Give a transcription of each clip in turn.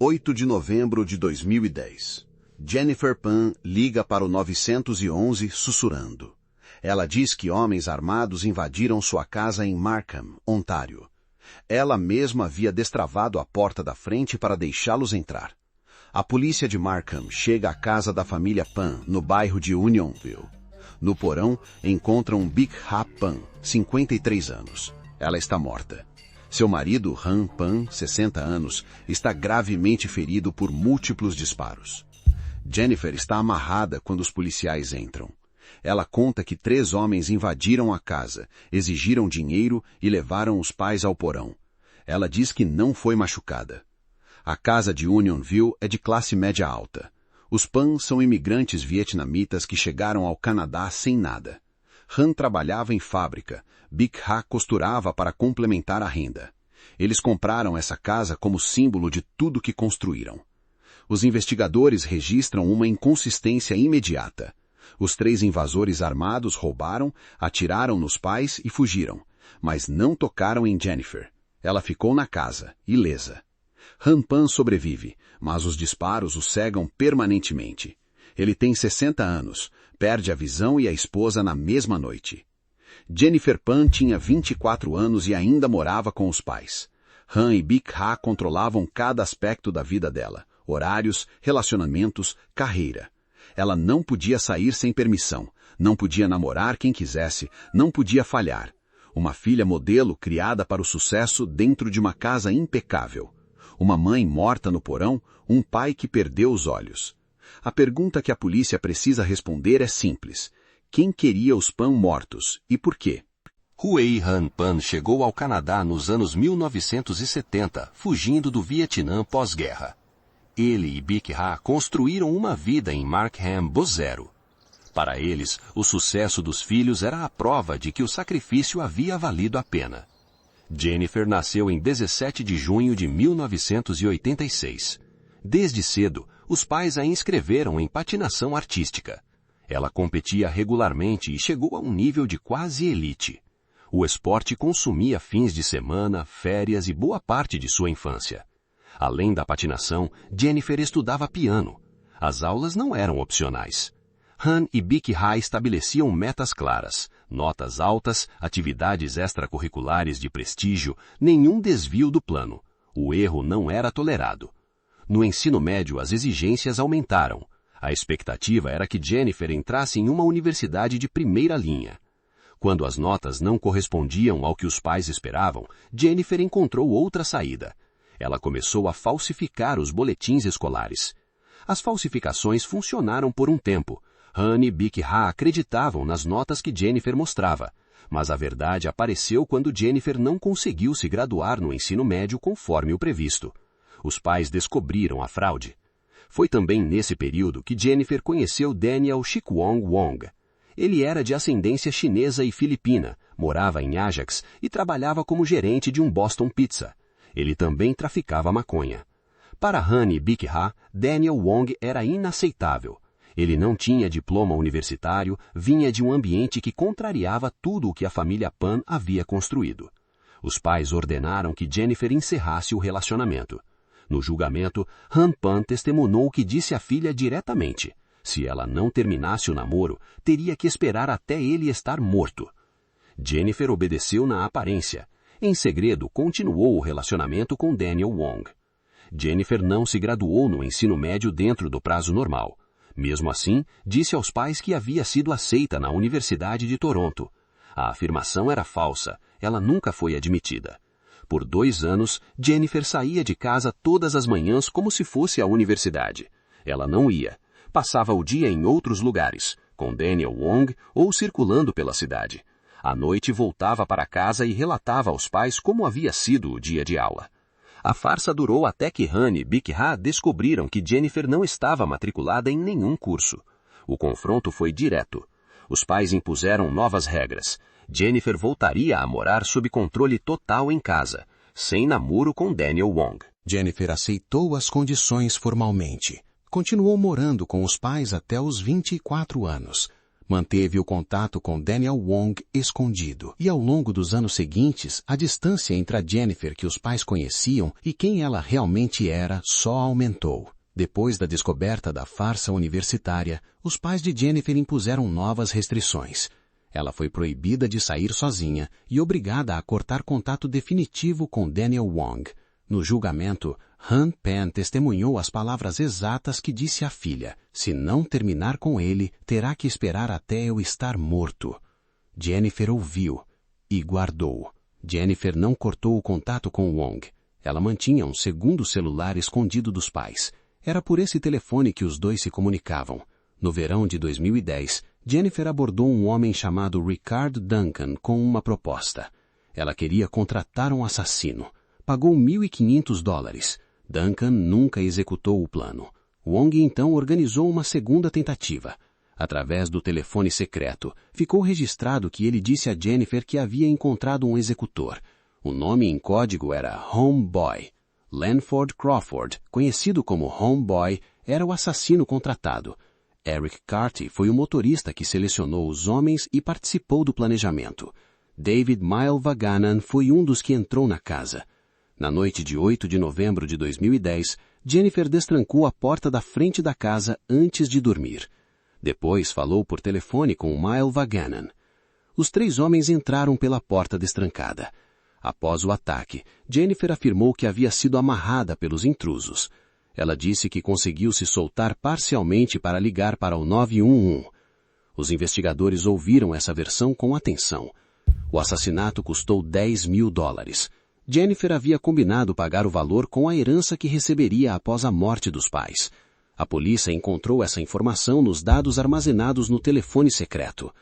8 de novembro de 2010. Jennifer Pan liga para o 911 sussurrando. Ela diz que homens armados invadiram sua casa em Markham, Ontário. Ela mesma havia destravado a porta da frente para deixá-los entrar. A polícia de Markham chega à casa da família Pan, no bairro de Unionville. No porão, encontram Bikha Pan, 53 anos. Ela está morta. Seu marido, Han Pan, 60 anos, está gravemente ferido por múltiplos disparos. Jennifer está amarrada quando os policiais entram. Ela conta que 3 homens invadiram a casa, exigiram dinheiro e levaram os pais ao porão. Ela diz que não foi machucada. A casa de Unionville é de classe média alta. Os Pan são imigrantes vietnamitas que chegaram ao Canadá sem nada. Han trabalhava em fábrica, Bikha costurava para complementar a renda. Eles compraram essa casa como símbolo de tudo que construíram. Os investigadores registram uma inconsistência imediata. Os 3 invasores armados roubaram, atiraram nos pais e fugiram, mas não tocaram em Jennifer. Ela ficou na casa, ilesa. Han Pan sobrevive, mas os disparos o cegam permanentemente. Ele tem 60 anos, perde a visão e a esposa na mesma noite. Jennifer Pan tinha 24 anos e ainda morava com os pais. Han e Bikha controlavam cada aspecto da vida dela, horários, relacionamentos, carreira. Ela não podia sair sem permissão, não podia namorar quem quisesse, não podia falhar. Uma filha modelo criada para o sucesso dentro de uma casa impecável. Uma mãe morta no porão, um pai que perdeu os olhos. A pergunta que a polícia precisa responder é simples. Quem queria os Pan mortos e por quê? Huey Han Pan chegou ao Canadá nos anos 1970, fugindo do Vietnã pós-guerra. Ele e Bikha construíram uma vida em Markham, Bozero. Para eles, o sucesso dos filhos era a prova de que o sacrifício havia valido a pena. Jennifer nasceu em 17 de junho de 1986. Desde cedo, os pais a inscreveram em patinação artística. Ela competia regularmente e chegou a um nível de quase elite. O esporte consumia fins de semana, férias e boa parte de sua infância. Além da patinação, Jennifer estudava piano. As aulas não eram opcionais. Han e Bikha estabeleciam metas claras, notas altas, atividades extracurriculares de prestígio, nenhum desvio do plano. O erro não era tolerado. No ensino médio, as exigências aumentaram. A expectativa era que Jennifer entrasse em uma universidade de primeira linha. Quando as notas não correspondiam ao que os pais esperavam, Jennifer encontrou outra saída. Ela começou a falsificar os boletins escolares. As falsificações funcionaram por um tempo. Han e Bikha acreditavam nas notas que Jennifer mostrava, mas a verdade apareceu quando Jennifer não conseguiu se graduar no ensino médio conforme o previsto. Os pais descobriram a fraude. Foi também nesse período que Jennifer conheceu Daniel Chikwong Wong. Ele era de ascendência chinesa e filipina, morava em Ajax e trabalhava como gerente de um Boston Pizza. Ele também traficava maconha. Para Han e Bikha, Daniel Wong era inaceitável. Ele não tinha diploma universitário, vinha de um ambiente que contrariava tudo o que a família Pan havia construído. Os pais ordenaram que Jennifer encerrasse o relacionamento. No julgamento, Han Pan testemunhou que disse à filha diretamente. Se ela não terminasse o namoro, teria que esperar até ele estar morto. Jennifer obedeceu na aparência. Em segredo, continuou o relacionamento com Daniel Wong. Jennifer não se graduou no ensino médio dentro do prazo normal. Mesmo assim, disse aos pais que havia sido aceita na Universidade de Toronto. A afirmação era falsa, ela nunca foi admitida. Por 2 anos, Jennifer saía de casa todas as manhãs como se fosse à universidade. Ela não ia. Passava o dia em outros lugares, com Daniel Wong ou circulando pela cidade. À noite voltava para casa e relatava aos pais como havia sido o dia de aula. A farsa durou até que Han e Bikha descobriram que Jennifer não estava matriculada em nenhum curso. O confronto foi direto. Os pais impuseram novas regras. Jennifer voltaria a morar sob controle total em casa, sem namoro com Daniel Wong. Jennifer aceitou as condições formalmente. Continuou morando com os pais até os 24 anos. Manteve o contato com Daniel Wong escondido. E ao longo dos anos seguintes, a distância entre a Jennifer que os pais conheciam e quem ela realmente era só aumentou. Depois da descoberta da farsa universitária, os pais de Jennifer impuseram novas restrições. Ela foi proibida de sair sozinha e obrigada a cortar contato definitivo com Daniel Wong. No julgamento, Han Pen testemunhou as palavras exatas que disse à filha: "Se não terminar com ele, terá que esperar até eu estar morto." Jennifer ouviu e guardou. Jennifer não cortou o contato com Wong. Ela mantinha um segundo celular escondido dos pais. Era por esse telefone que os dois se comunicavam. No verão de 2010, Jennifer abordou um homem chamado Richard Duncan com uma proposta. Ela queria contratar um assassino. Pagou $1.500. Duncan nunca executou o plano. Wong então organizou uma segunda tentativa. Através do telefone secreto, ficou registrado que ele disse a Jennifer que havia encontrado um executor. O nome em código era Homeboy. Lanford Crawford, conhecido como Homeboy, era o assassino contratado. Eric Carty foi o motorista que selecionou os homens e participou do planejamento. David Mile Vaganan foi um dos que entrou na casa. Na noite de 8 de novembro de 2010, Jennifer destrancou a porta da frente da casa antes de dormir. Depois falou por telefone com Mile Vaganan. Os 3 homens entraram pela porta destrancada. Após o ataque, Jennifer afirmou que havia sido amarrada pelos intrusos. Ela disse que conseguiu se soltar parcialmente para ligar para o 911. Os investigadores ouviram essa versão com atenção. O assassinato custou $10.000. Jennifer havia combinado pagar o valor com a herança que receberia após a morte dos pais. A polícia encontrou essa informação nos dados armazenados no telefone secreto.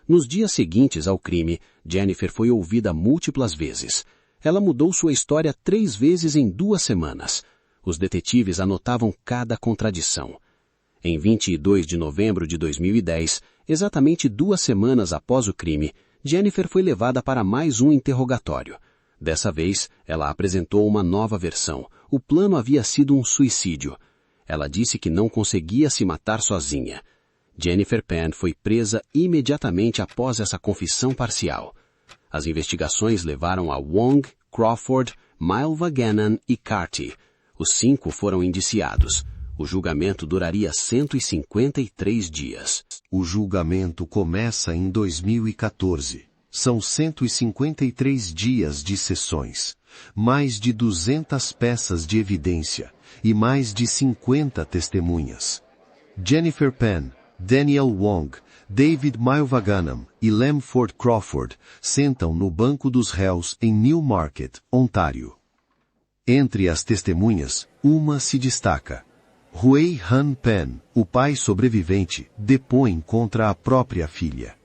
Nos dias seguintes ao crime, Jennifer foi ouvida múltiplas vezes. Ela mudou sua história 3 vezes em 2 semanas. Os detetives anotavam cada contradição. Em 22 de novembro de 2010, exatamente 2 semanas após o crime, Jennifer foi levada para mais um interrogatório. Dessa vez, ela apresentou uma nova versão. O plano havia sido um suicídio. Ela disse que não conseguia se matar sozinha. Jennifer Pen foi presa imediatamente após essa confissão parcial. As investigações levaram a Wong, Crawford, Mile Vaganan e Carty. Os 5 foram indiciados. O julgamento duraria 153 dias. O julgamento começa em 2014. São 153 dias de sessões, mais de 200 peças de evidência e mais de 50 testemunhas. Jennifer Pen, Daniel Wong, David Mile Vaganan e Lanford Crawford sentam no banco dos réus em Newmarket, Ontário. Entre as testemunhas, uma se destaca. Huey Han Pen, o pai sobrevivente, depõe contra a própria filha.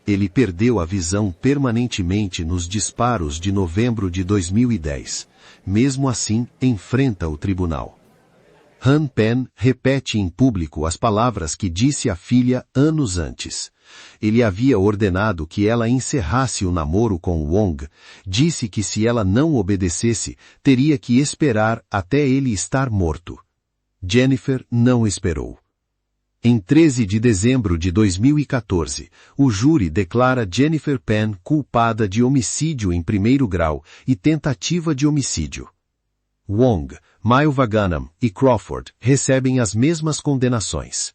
Ele perdeu a visão permanentemente nos disparos de novembro de 2010. Mesmo assim, enfrenta o tribunal. Han Pen repete em público as palavras que disse à filha anos antes. Ele havia ordenado que ela encerrasse o namoro com Wong. Disse que se ela não obedecesse, teria que esperar até ele estar morto. Jennifer não esperou. Em 13 de dezembro de 2014, o júri declara Jennifer Pen culpada de homicídio em primeiro grau e tentativa de homicídio. Wong, Mile Vaganan e Crawford recebem as mesmas condenações.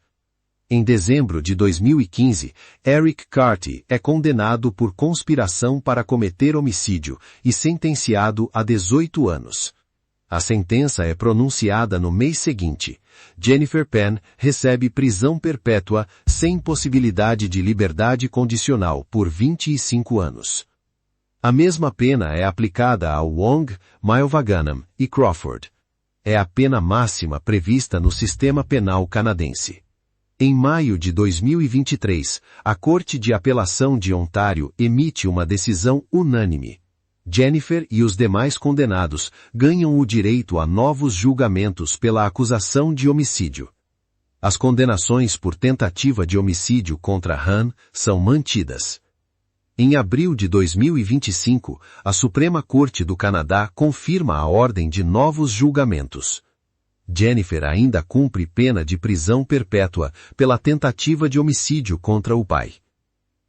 Em dezembro de 2015, Eric Carty é condenado por conspiração para cometer homicídio e sentenciado a 18 anos. A sentença é pronunciada no mês seguinte. Jennifer Pen recebe prisão perpétua sem possibilidade de liberdade condicional por 25 anos. A mesma pena é aplicada a Wong, Mile Vaganan e Crawford. É a pena máxima prevista no sistema penal canadense. Em maio de 2023, a Corte de Apelação de Ontário emite uma decisão unânime. Jennifer e os demais condenados ganham o direito a novos julgamentos pela acusação de homicídio. As condenações por tentativa de homicídio contra Han são mantidas. Em abril de 2025, a Suprema Corte do Canadá confirma a ordem de novos julgamentos. Jennifer ainda cumpre pena de prisão perpétua pela tentativa de homicídio contra o pai.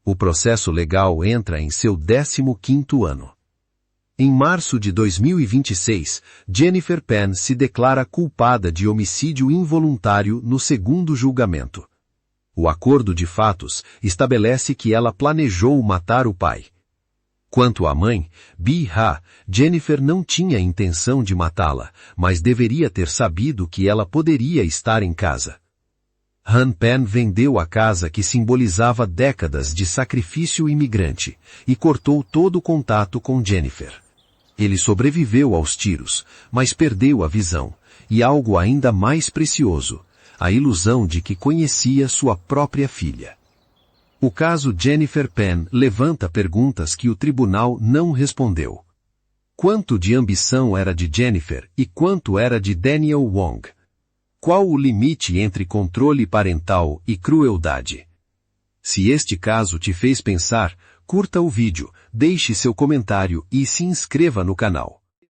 O processo legal entra em seu 15º ano. Em março de 2026, Jennifer Penn se declara culpada de homicídio involuntário no segundo julgamento. O acordo de fatos estabelece que ela planejou matar o pai. Quanto à mãe, Bee-Ha, Jennifer não tinha intenção de matá-la, mas deveria ter sabido que ela poderia estar em casa. Han Penn vendeu a casa que simbolizava décadas de sacrifício imigrante e cortou todo o contato com Jennifer. Ele sobreviveu aos tiros, mas perdeu a visão, e algo ainda mais precioso, a ilusão de que conhecia sua própria filha. O caso Jennifer Penn levanta perguntas que o tribunal não respondeu. Quanto de ambição era de Jennifer e quanto era de Daniel Wong? Qual o limite entre controle parental e crueldade? Se este caso te fez pensar, curta o vídeo, deixe seu comentário e se inscreva no canal.